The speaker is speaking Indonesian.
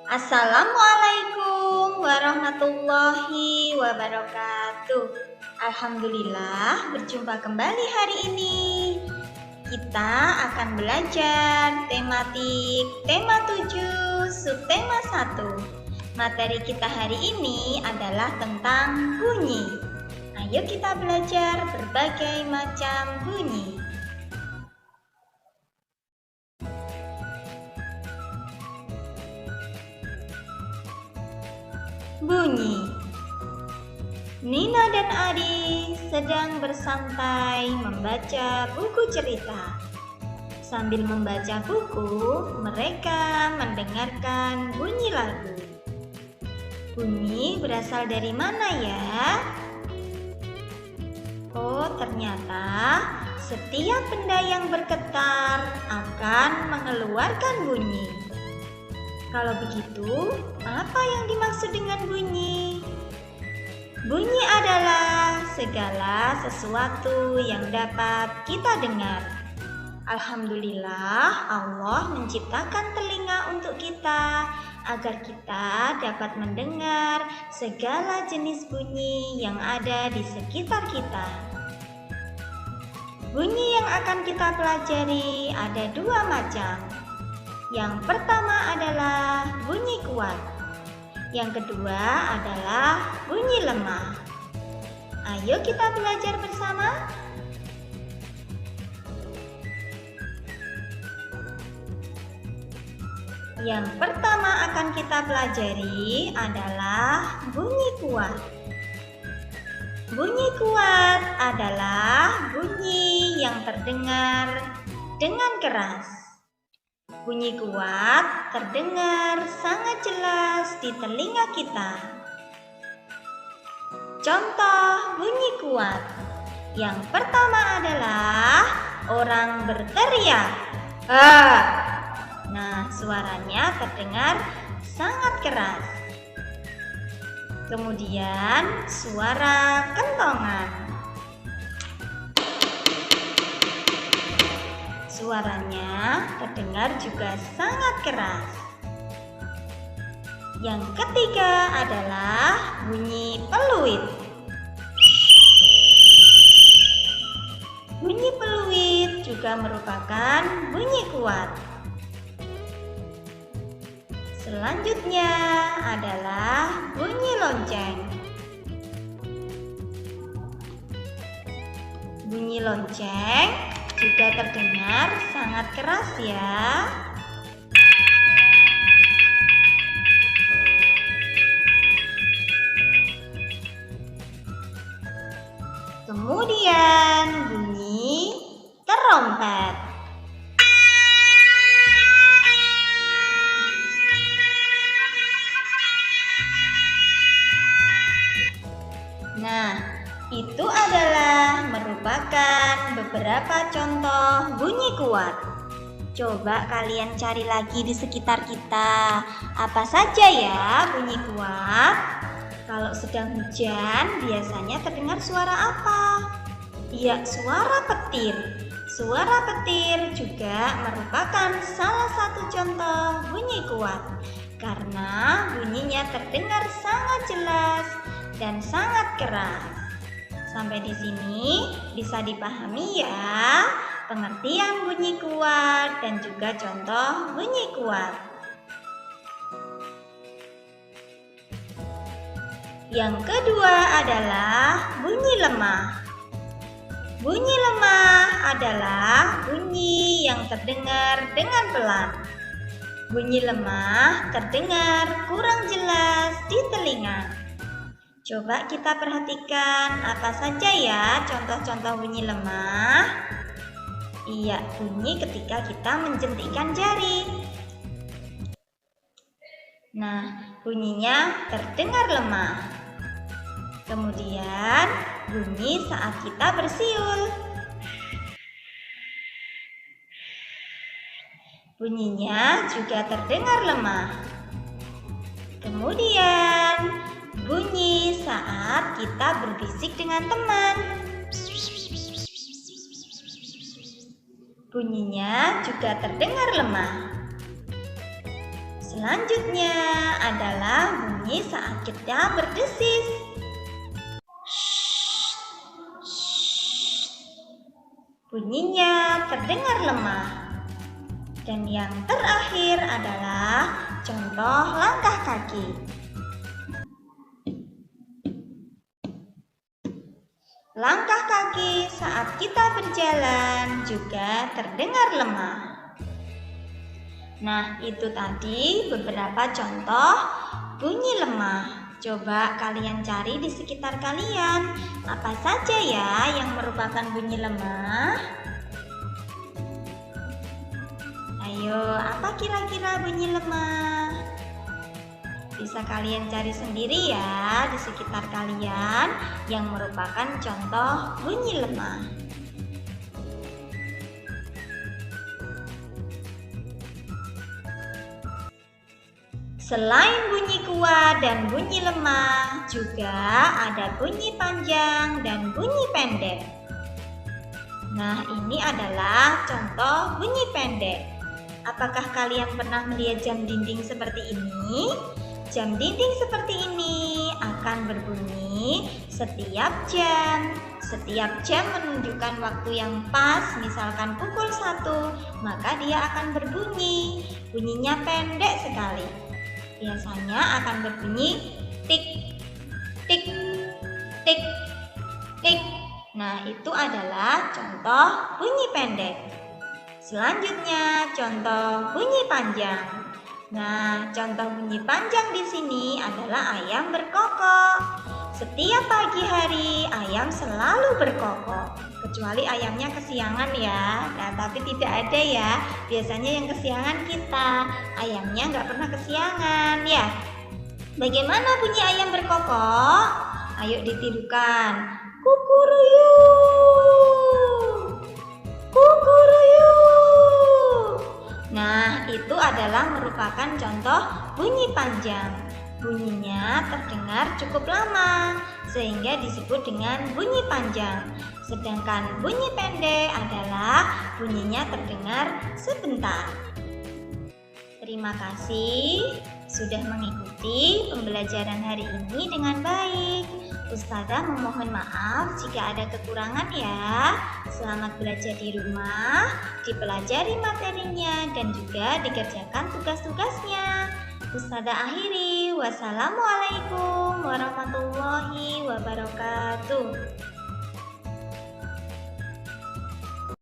Assalamualaikum warahmatullahi wabarakatuh. Alhamdulillah berjumpa kembali hari ini. Kita akan belajar tematik tema 7 subtema 1. Materi kita hari ini adalah tentang bunyi. Ayo kita belajar berbagai macam bunyi. Bunyi. Nina dan Adi sedang bersantai membaca buku cerita. Sambil membaca buku, mereka mendengarkan bunyi lagu. Bunyi berasal dari mana ya? Oh, ternyata setiap benda yang bergetar akan mengeluarkan bunyi. Kalau begitu, apa yang dimaksud dengan bunyi? Bunyi adalah segala sesuatu yang dapat kita dengar. Alhamdulillah, Allah menciptakan telinga untuk kita agar kita dapat mendengar segala jenis bunyi yang ada di sekitar kita. Bunyi yang akan kita pelajari ada dua macam. Yang pertama adalah bunyi kuat. Yang kedua adalah bunyi lemah. Ayo kita belajar bersama. Yang pertama akan kita pelajari adalah bunyi kuat. Bunyi kuat adalah bunyi yang terdengar dengan keras. Bunyi kuat terdengar sangat jelas di telinga kita. Contoh bunyi kuat. Yang pertama adalah orang berteriak. Nah, suaranya terdengar sangat keras. Kemudian suara kentongan. Suaranya terdengar juga sangat keras. Yang ketiga adalah bunyi peluit. Bunyi peluit juga merupakan bunyi kuat. Selanjutnya adalah bunyi lonceng. Bunyi lonceng juga terdengar sangat keras ya. Kemudian bunyi terompet. Nah, itu adalah merupakan beberapa contoh bunyi kuat. Coba kalian cari lagi di sekitar kita. Apa saja ya bunyi kuat? Kalau sedang hujan, biasanya terdengar suara apa? Iya, suara petir. Suara petir juga merupakan salah satu contoh bunyi kuat. Karena bunyinya terdengar sangat jelas dan sangat keras. Sampai di sini bisa dipahami ya pengertian bunyi kuat dan juga contoh bunyi kuat. Yang kedua adalah bunyi lemah. Bunyi lemah adalah bunyi yang terdengar dengan pelan. Bunyi lemah terdengar kurang jelas di telinga. Coba kita perhatikan apa saja ya contoh-contoh bunyi lemah. Iya, bunyi ketika kita menjentikkan jari. Nah, bunyinya terdengar lemah. Kemudian, bunyi saat kita bersiul. Bunyinya juga terdengar lemah. Kemudian, bunyi saat kita berbisik dengan teman. Bunyinya juga terdengar lemah. Selanjutnya adalah bunyi saat kita berdesis. Bunyinya terdengar lemah. Dan yang terakhir adalah contoh langkah kaki. Langkah kaki saat kita berjalan juga terdengar lemah. Nah, itu tadi beberapa contoh bunyi lemah. Coba kalian cari di sekitar kalian, apa saja ya yang merupakan bunyi lemah? Ayo, apa kira-kira bunyi lemah? Bisa kalian cari sendiri ya di sekitar kalian yang merupakan contoh bunyi lemah. Selain bunyi kuat dan bunyi lemah, juga ada bunyi panjang dan bunyi pendek. Nah, ini adalah contoh bunyi pendek. Apakah kalian pernah melihat jam dinding seperti ini? Jam dinding seperti ini akan berbunyi setiap jam. Setiap jam menunjukkan waktu yang pas, misalkan pukul 1, maka dia akan berbunyi. Bunyinya pendek sekali. Biasanya akan berbunyi tik, tik, tik, tik. Nah, itu adalah contoh bunyi pendek. Selanjutnya, contoh bunyi panjang. Nah, contoh bunyi panjang di sini adalah ayam berkokok. Setiap pagi hari, ayam selalu berkokok. Kecuali ayamnya kesiangan ya. Nah, tapi tidak ada ya. Biasanya yang kesiangan kita. Ayamnya nggak pernah kesiangan ya. Bagaimana bunyi ayam berkokok? Ayo ditirukan. Kukuruyu. Kukuruyu. Nah, itu adalah merupakan contoh bunyi panjang. Bunyinya terdengar cukup lama, sehingga disebut dengan bunyi panjang. Sedangkan bunyi pendek adalah bunyinya terdengar sebentar. Terima kasih sudah mengikuti pembelajaran hari ini dengan baik. Ustazah memohon maaf jika ada kekurangan ya. Selamat belajar di rumah, dipelajari materinya, dan juga dikerjakan tugas-tugasnya. Ustazah akhiri, wassalamualaikum warahmatullahi wabarakatuh.